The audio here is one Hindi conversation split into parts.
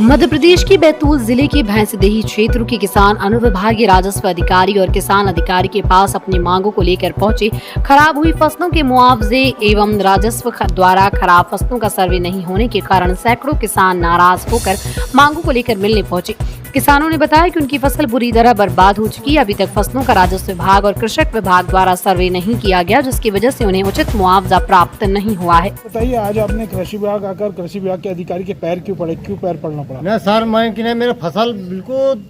मध्य प्रदेश के बैतूल जिले के भैंसदेही क्षेत्र के किसान अनुविभागीय राजस्व अधिकारी और किसान अधिकारी के पास अपनी मांगों को लेकर पहुंचे। खराब हुई फसलों के मुआवजे एवं राजस्व द्वारा खराब फसलों का सर्वे नहीं होने के कारण सैकड़ों किसान नाराज होकर मांगों को लेकर मिलने पहुंचे। किसानों ने बताया कि उनकी फसल बुरी तरह बर्बाद हो चुकी है। अभी तक फसलों का राजस्व विभाग और कृषक विभाग द्वारा सर्वे नहीं किया गया, जिसकी वजह से उन्हें उचित मुआवजा प्राप्त नहीं हुआ है। बताइए, आज आपने कृषि विभाग आकर कृषि विभाग के अधिकारी के पैर क्यों पड़ना पड़ा? नहीं सर, मैं कि नहीं, मेरा फसल बिल्कुल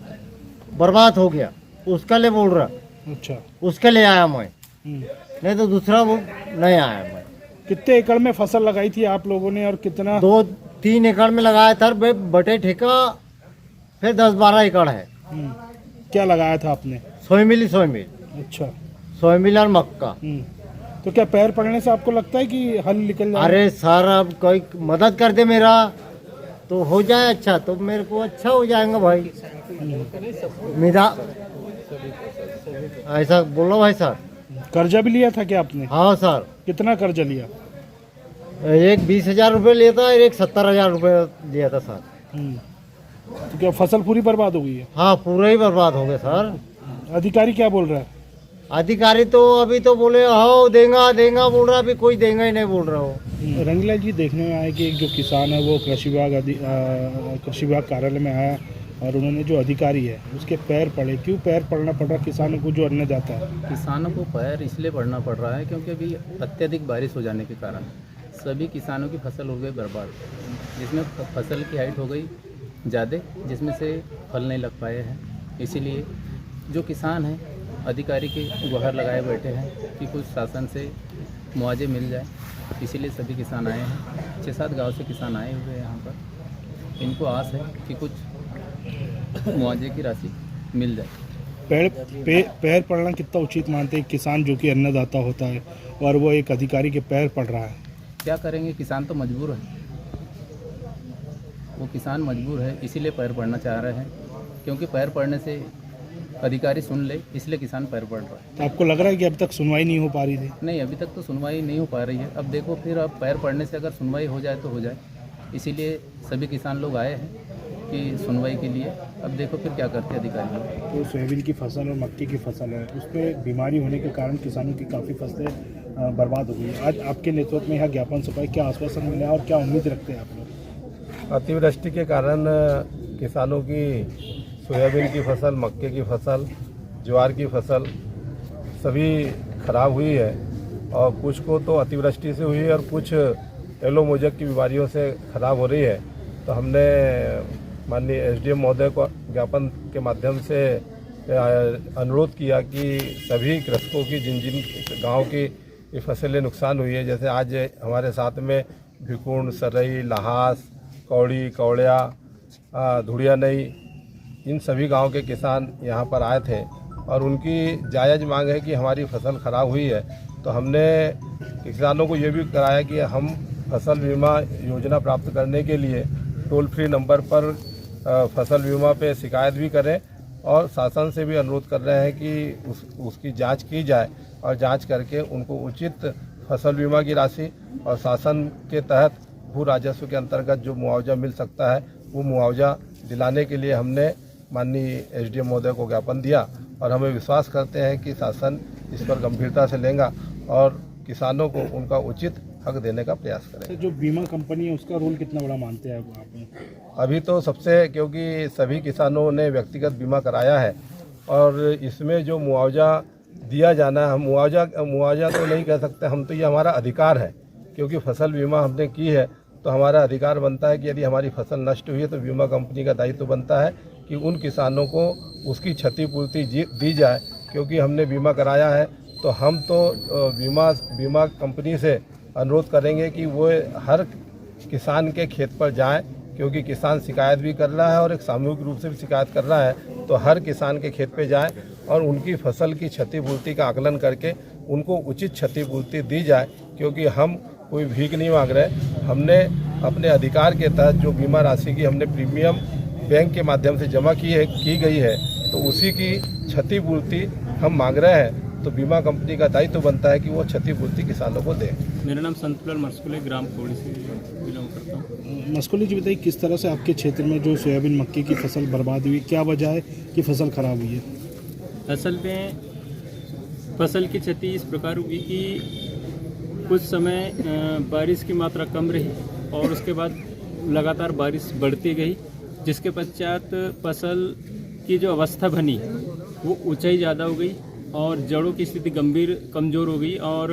बर्बाद हो गया, उसका लिए बोल रहा। अच्छा, उसके लिए आया मैं, नहीं तो दूसरा वो नहीं आया मैं। कितने एकड़ में फसल लगाई थी आप लोगों ने और कितना? 2-3 एकड़ में लगाया था बटे ठेका, फिर 10-12 एकड़ है। क्या लगाया था आपने? सोयाबीन। अच्छा, सोयाबीन और मक्का। तो क्या पैर पड़ने से आपको लगता है कि हल निकल जाए? अरे सर, अब कोई मदद कर दे मेरा तो हो जाए, अच्छा तो मेरे को अच्छा हो जाएगा भाई। मेरा ऐसा बोलो भाई सर। कर्जा भी लिया था क्या आपने? हाँ सर। कितना कर्जा लिया? एक 20,000 रुपये लिया था और एक 70,000 रुपये लिया था सर। तो क्या फसल पूरी बर्बाद हो गई है? हाँ, पूरा ही बर्बाद हो गया सर। अधिकारी क्या बोल रहा है? अधिकारी तो अभी तो बोले हाँ देगा बोल रहा, अभी कोई देगा ही नहीं बोल रहा हो। रंगीला जी, देखने में आया कि एक जो किसान है वो कृषि विभाग कार्यालय में आया और उन्होंने जो अधिकारी है उसके पैर पड़े। क्यों पैर पड़ना पड़ रहा किसानों को जो अन्नदाता है? किसानों को पैर इसलिए पड़ना पड़ रहा है क्योंकि अभी अत्यधिक बारिश हो जाने के कारण सभी किसानों की फसल हो गई बर्बाद, जिसमें फसल की हाइट हो गई ज़्यादा, जिसमें से फल नहीं लग पाए हैं। इसीलिए जो किसान हैं अधिकारी के गुहार लगाए बैठे हैं कि कुछ शासन से मुआवजे मिल जाए। इसीलिए सभी किसान आए हैं, 6-7 गांव से किसान आए हुए हैं यहाँ पर। इनको आस है कि कुछ मुआवजे की राशि मिल जाए। पैर पड़ना कितना उचित मानते हैं किसान जो कि अन्नदाता होता है और वो एक अधिकारी के पैर पड़ रहा है? क्या करेंगे, किसान तो मजबूर है, वो किसान मजबूर है, इसीलिए पैर पड़ना चाह रहे हैं। क्योंकि पैर पड़ने से अधिकारी सुन ले, इसलिए किसान पैर पड़ रहा है। तो आपको लग रहा है कि अब तक सुनवाई नहीं हो पा रही थी? नहीं, अभी तक तो सुनवाई नहीं हो पा रही है। अब देखो, फिर अब पैर पड़ने से अगर सुनवाई हो जाए तो हो जाए। इसीलिए सभी किसान लोग आए हैं कि सुनवाई के लिए। अब देखो फिर क्या करते हैं अधिकारी लोग। तो सोयाबीन की फसल और मक्की की फसल है, उस पर बीमारी होने के कारण किसानों की काफ़ी फसलें बर्बाद हो गई। आज आपके नेतृत्व में यहाँ ज्ञापन सफाई, क्या आश्वासन मिला और क्या उम्मीद रखते हैं आप लोग? अतिवृष्टि के कारण किसानों की सोयाबीन की फसल, मक्के की फसल, ज्वार की फसल सभी खराब हुई है और कुछ को तो अतिवृष्टि से हुई है और कुछ येलो मोजक की बीमारियों से खराब हो रही है। तो हमने माननीय एसडीएम महोदय को ज्ञापन के माध्यम से अनुरोध किया कि सभी कृषकों की जिन गांव की ये फसलें नुकसान हुई है, जैसे आज हमारे साथ में भिकुंड, सरई, लहास, कौड़ी, कौड़िया, धुड़िया नई, इन सभी गांव के किसान यहाँ पर आए थे और उनकी जायज़ मांग है कि हमारी फसल ख़राब हुई है। तो हमने किसानों को ये भी कराया कि हम फसल बीमा योजना प्राप्त करने के लिए टोल फ्री नंबर पर फसल बीमा पे शिकायत भी करें और शासन से भी अनुरोध कर रहे हैं कि उसकी जांच की जाए और जांच करके उनको उचित फसल बीमा की राशि और शासन के तहत भू राजस्व के अंतर्गत जो मुआवजा मिल सकता है वो मुआवजा दिलाने के लिए हमने माननीय एसडीएम महोदय को ज्ञापन दिया और हमें विश्वास करते हैं कि शासन इस पर गंभीरता से लेगा और किसानों को उनका उचित हक देने का प्रयास करेगा। जो बीमा कंपनी है उसका रोल कितना बड़ा मानते हैं आप? अभी तो सबसे, क्योंकि सभी किसानों ने व्यक्तिगत बीमा कराया है और इसमें जो मुआवजा दिया जाना है, हम मुआवजा तो नहीं कह सकते, हम तो ये हमारा अधिकार है। क्योंकि फसल बीमा हमने की है तो हमारा अधिकार बनता है कि यदि हमारी फसल नष्ट हुई है तो बीमा कंपनी का दायित्व बनता है कि उन किसानों को उसकी क्षतिपूर्ति दी जाए। क्योंकि हमने बीमा कराया है तो हम तो बीमा कंपनी से अनुरोध करेंगे कि वो हर किसान के खेत पर जाएं, क्योंकि किसान शिकायत भी कर रहा है और एक सामूहिक रूप से भी शिकायत कर रहा है। तो हर किसान के खेत पे जाएं और उनकी फसल की क्षतिपूर्ति का आकलन करके उनको उचित क्षतिपूर्ति दी जाए। क्योंकि हम कोई भीख नहीं मांग रहे, हमने अपने अधिकार के तहत जो बीमा राशि की हमने प्रीमियम बैंक के माध्यम से जमा की गई है तो उसी की क्षतिपूर्ति हम मांग रहे हैं। तो बीमा कंपनी का दायित्व बनता है कि वो क्षतिपूर्ति किसानों को दे। मेरा नाम संतलाल मरसकुले, ग्राम कोड़ी से बिलोंग करता हूँ। मस्कुली जी बताइए, किस तरह से आपके क्षेत्र में जो सोयाबीन मक्के की फसल बर्बाद हुई, क्या वजह है कि फसल खराब हुई है? असल में फसल की क्षति इस प्रकार हुई कि कुछ समय बारिश की मात्रा कम रही और उसके बाद लगातार बारिश बढ़ती गई, जिसके पश्चात फसल की जो अवस्था बनी वो ऊंचाई ज़्यादा हो गई और जड़ों की स्थिति गंभीर कमज़ोर हो गई और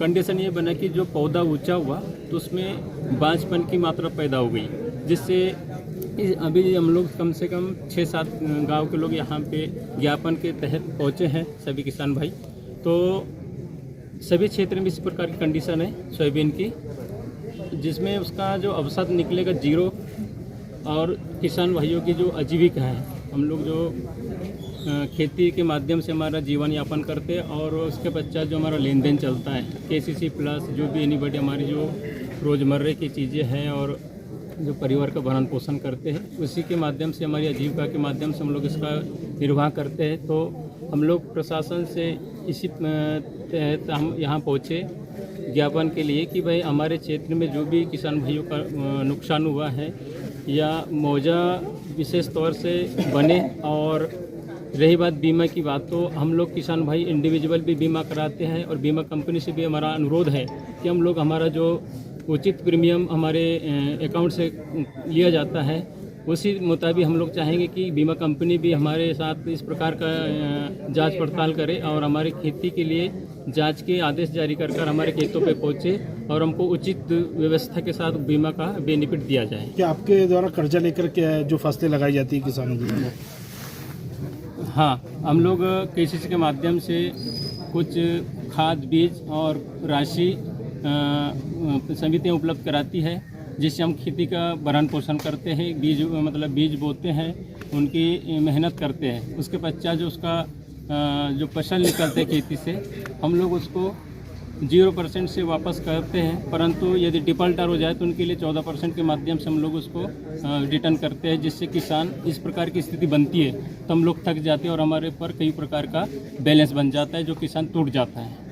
कंडीशन ये बना कि जो पौधा ऊंचा हुआ तो उसमें बांझपन की मात्रा पैदा हो गई, जिससे अभी हम लोग कम से कम 6-7 गांव के लोग यहाँ पे ज्ञापन के तहत पहुँचे हैं, सभी किसान भाई। तो सभी क्षेत्र में इसी प्रकार की कंडीशन है सोयाबीन की, जिसमें उसका जो अवसर निकलेगा 0 और किसान भाइयों की जो आजीविका है, हम लोग जो खेती के माध्यम से हमारा जीवन यापन करते हैं और उसके पश्चात जो हमारा लेन देन चलता है KCC प्लस जो भी एनीबडी हमारी जो रोज़मर्रे की चीज़ें हैं और जो परिवार का भरण पोषण करते हैं, उसी के माध्यम से हमारी आजीविका के माध्यम से हम लोग इसका निर्वाह करते हैं। तो हम लोग प्रशासन से इसी तहत हम यहाँ पहुँचे ज्ञापन के लिए कि भाई हमारे क्षेत्र में जो भी किसान भाइयों का नुकसान हुआ है या मुआवजा विशेष तौर से बने। और रही बात बीमा की बात, तो हम लोग किसान भाई इंडिविजुअल भी बीमा कराते हैं और बीमा कंपनी से भी हमारा अनुरोध है कि हम लोग हमारा जो उचित प्रीमियम हमारे अकाउंट से लिया जाता है उसी मुताबिक हम लोग चाहेंगे कि बीमा कंपनी भी हमारे साथ इस प्रकार का जांच पड़ताल करे और हमारे खेती के लिए जांच के आदेश जारी कर हमारे खेतों पे पहुंचे और हमको उचित व्यवस्था के साथ बीमा का बेनिफिट दिया जाए। क्या आपके द्वारा कर्जा लेकर के जो फसलें लगाई जाती है किसानों के लिए? हाँ, हम लोग KCC के माध्यम से कुछ खाद बीज और राशि समितियाँ उपलब्ध कराती है, जिससे हम खेती का भरण पोषण करते हैं, बीज बोते हैं, उनकी मेहनत करते हैं। उसके पश्चात जो उसका जो फसल निकलते हैं खेती से, हम लोग उसको 0% से वापस करते हैं, परंतु यदि डिफॉल्टर हो जाए तो उनके लिए 14% के माध्यम से हम लोग उसको रिटर्न करते हैं, जिससे किसान इस प्रकार की स्थिति बनती है तो हम लोग थक जाते हैं और हमारे पर कई प्रकार का बैलेंस बन जाता है जो किसान टूट जाता है।